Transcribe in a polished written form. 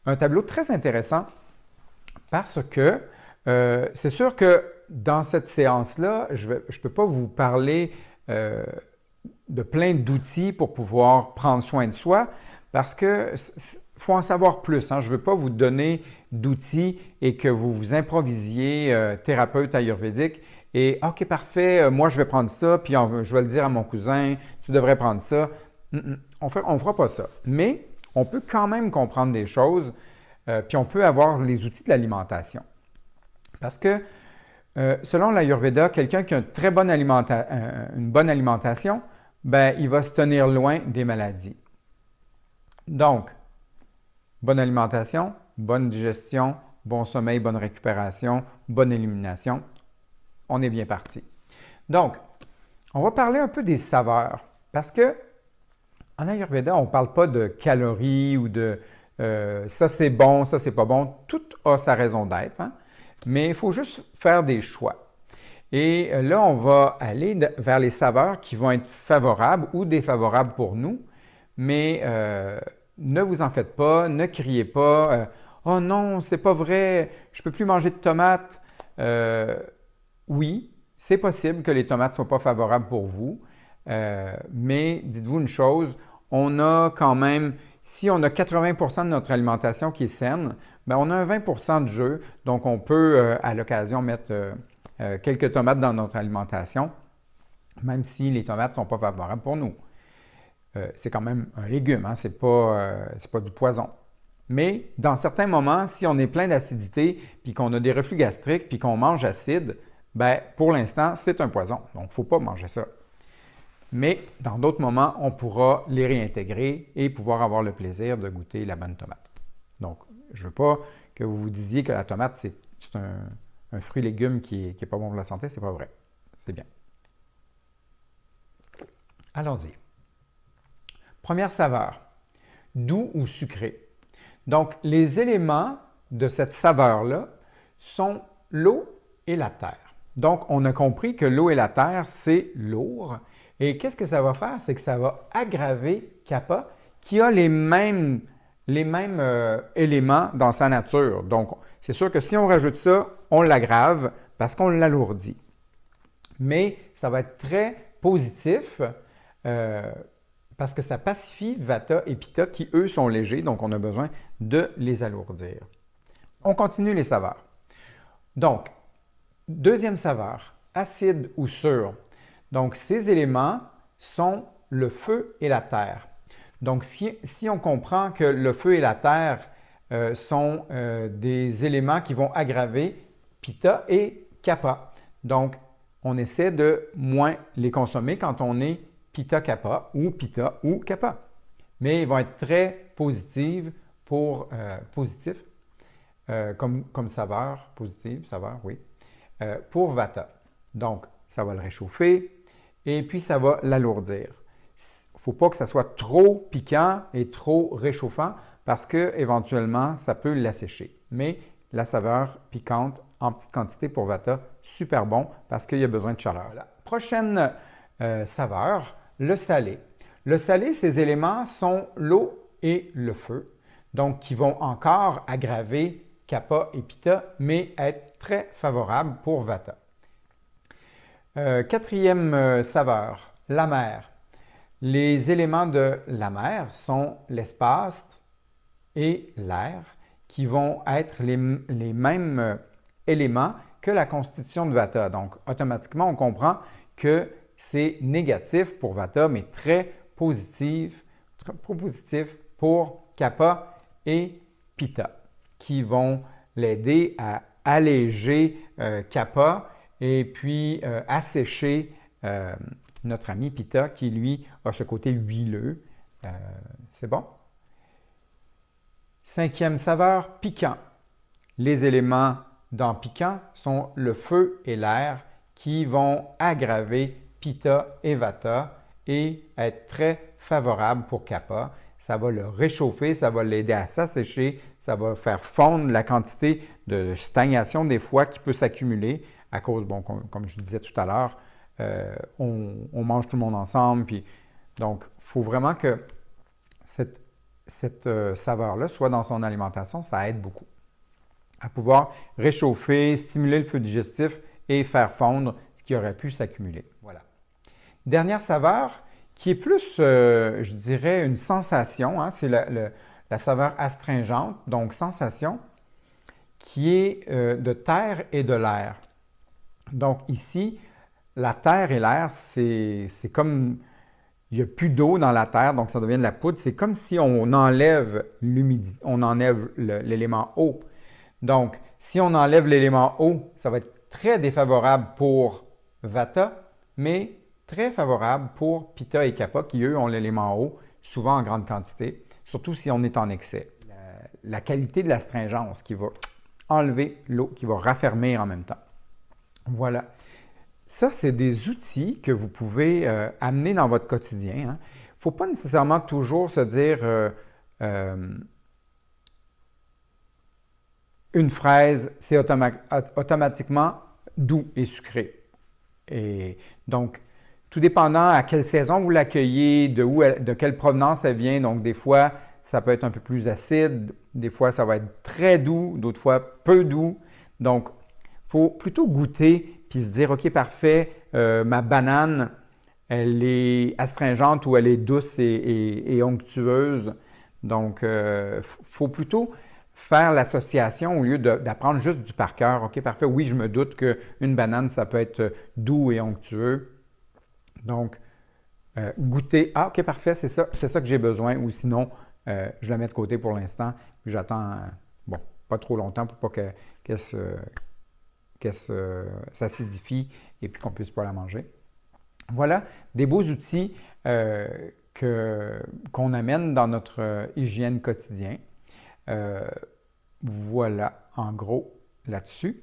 un tableau très intéressant parce que c'est sûr que dans cette séance-là, je ne peux pas vous parler de plein d'outils pour pouvoir prendre soin de soi parce que faut en savoir plus. Hein. Je ne veux pas vous donner d'outils et que vous vous improvisiez thérapeute ayurvédique et OK, parfait, moi je vais prendre ça, puis je vais le dire à mon cousin, tu devrais prendre ça. On ne fera pas ça. Mais on peut quand même comprendre des choses, puis on peut avoir les outils de l'alimentation. Parce que selon l'Ayurveda, quelqu'un qui a une bonne alimentation, ben, il va se tenir loin des maladies. Donc, bonne alimentation, bonne digestion, bon sommeil, bonne récupération, bonne élimination, on est bien parti. Donc, on va parler un peu des saveurs parce que en Ayurveda, on ne parle pas de calories ou de ça c'est bon, ça c'est pas bon. Tout a sa raison d'être, hein? Mais il faut juste faire des choix. Et là, on va aller vers les saveurs qui vont être favorables ou défavorables pour nous. Mais ne vous en faites pas, ne criez pas. Oh non, c'est pas vrai, je ne peux plus manger de tomates. Oui, c'est possible que les tomates ne soient pas favorables pour vous. Mais dites-vous une chose, on a quand même, si on a 80% de notre alimentation qui est saine, bien, on a un 20% de jeu. Donc, on peut à l'occasion mettre quelques tomates dans notre alimentation, même si les tomates ne sont pas favorables pour nous. C'est quand même un légume, hein? C'est pas du poison. Mais dans certains moments, si on est plein d'acidité, puis qu'on a des reflux gastriques, puis qu'on mange acide, ben, pour l'instant, c'est un poison. Donc, il ne faut pas manger ça. Mais dans d'autres moments, on pourra les réintégrer et pouvoir avoir le plaisir de goûter la bonne tomate. Donc, je ne veux pas que vous vous disiez que la tomate, c'est un fruit-légume qui n'est pas bon pour la santé. Ce n'est pas vrai. C'est bien. Allons-y. Première saveur, doux ou sucré. Donc, les éléments de cette saveur-là sont l'eau et la terre. Donc, on a compris que l'eau et la terre, c'est lourd. Et qu'est-ce que ça va faire? C'est que ça va aggraver Kapha, qui a les mêmes éléments dans sa nature. Donc, c'est sûr que si on rajoute ça, on l'aggrave parce qu'on l'alourdit. Mais ça va être très positif parce que ça pacifie Vata et Pitta qui, eux, sont légers, donc on a besoin de les alourdir. On continue les saveurs. Donc, deuxième saveur, acide ou sûr. Donc, ces éléments sont le feu et la terre. Donc, si on comprend que le feu et la terre sont des éléments qui vont aggraver Pitta et Kapha. Donc, on essaie de moins les consommer quand on est Pitta-Kapha ou Pitta ou Kapha. Mais ils vont être très positifs comme saveur, positive, saveur, oui, pour Vata. Donc, ça va le réchauffer et puis ça va l'alourdir. Il ne faut pas que ça soit trop piquant et trop réchauffant parce que éventuellement ça peut l'assécher. Mais la saveur piquante en petite quantité pour Vata, super bon parce qu'il y a besoin de chaleur. La prochaine saveur, le salé. Le salé, ces éléments sont l'eau et le feu, donc qui vont encore aggraver Kapha et Pitta, mais être très favorables pour Vata. Quatrième saveur, la mer. Les éléments de la mer sont l'espace et l'air qui vont être les mêmes éléments que la constitution de Vata. Donc, automatiquement, on comprend que c'est négatif pour Vata, mais très positif pour Kapha et Pitta, qui vont l'aider à alléger Kapha et puis assécher notre ami Pitta qui, lui, a ce côté huileux. C'est bon? Cinquième saveur, piquant. Les éléments dans piquant sont le feu et l'air qui vont aggraver Pitta et Vata et être très favorables pour Kapha. Ça va le réchauffer, ça va l'aider à s'assécher, ça va faire fondre la quantité de stagnation des foies qui peut s'accumuler à cause, bon, comme je disais tout à l'heure, on mange tout le monde ensemble. Puis, donc, il faut vraiment que cette cette saveur-là soit dans son alimentation, ça aide beaucoup à pouvoir réchauffer, stimuler le feu digestif et faire fondre ce qui aurait pu s'accumuler. Voilà. Dernière saveur qui est plus, je dirais, une sensation, hein, c'est la saveur astringente, donc sensation, qui est de terre et de l'air. Donc ici, la terre et l'air, c'est comme il n'y a plus d'eau dans la terre, donc ça devient de la poudre. C'est comme si on enlève l'humidité, on enlève l'élément eau. Donc, si on enlève l'élément eau, ça va être très défavorable pour Vata, mais très favorable pour Pitta et Kapha, qui eux ont l'élément eau, souvent en grande quantité, surtout si on est en excès. La qualité de l'astringence qui va enlever l'eau, qui va raffermir en même temps. Voilà. Ça, c'est des outils que vous pouvez amener dans votre quotidien. Il ne faut pas nécessairement toujours se dire une fraise, c'est automatiquement doux et sucré. Et donc, tout dépendant à quelle saison vous l'accueillez, de quelle provenance elle vient. Donc, des fois, ça peut être un peu plus acide, des fois, ça va être très doux, d'autres fois, peu doux. Donc, il faut plutôt goûter puis se dire, OK, parfait, ma banane, elle est astringente ou elle est douce et onctueuse. Donc, il faut plutôt faire l'association au lieu d'apprendre juste du par cœur. OK, parfait, oui, je me doute qu'une banane, ça peut être doux et onctueux. Donc, goûter, ah, OK, parfait, c'est ça que j'ai besoin. Ou sinon, je la mets de côté pour l'instant, puis j'attends, bon, pas trop longtemps pour pas qu'elle s'acidifie et puis qu'on ne puisse pas la manger. Voilà des beaux outils qu'on amène dans notre hygiène quotidien. Voilà, en gros, là-dessus.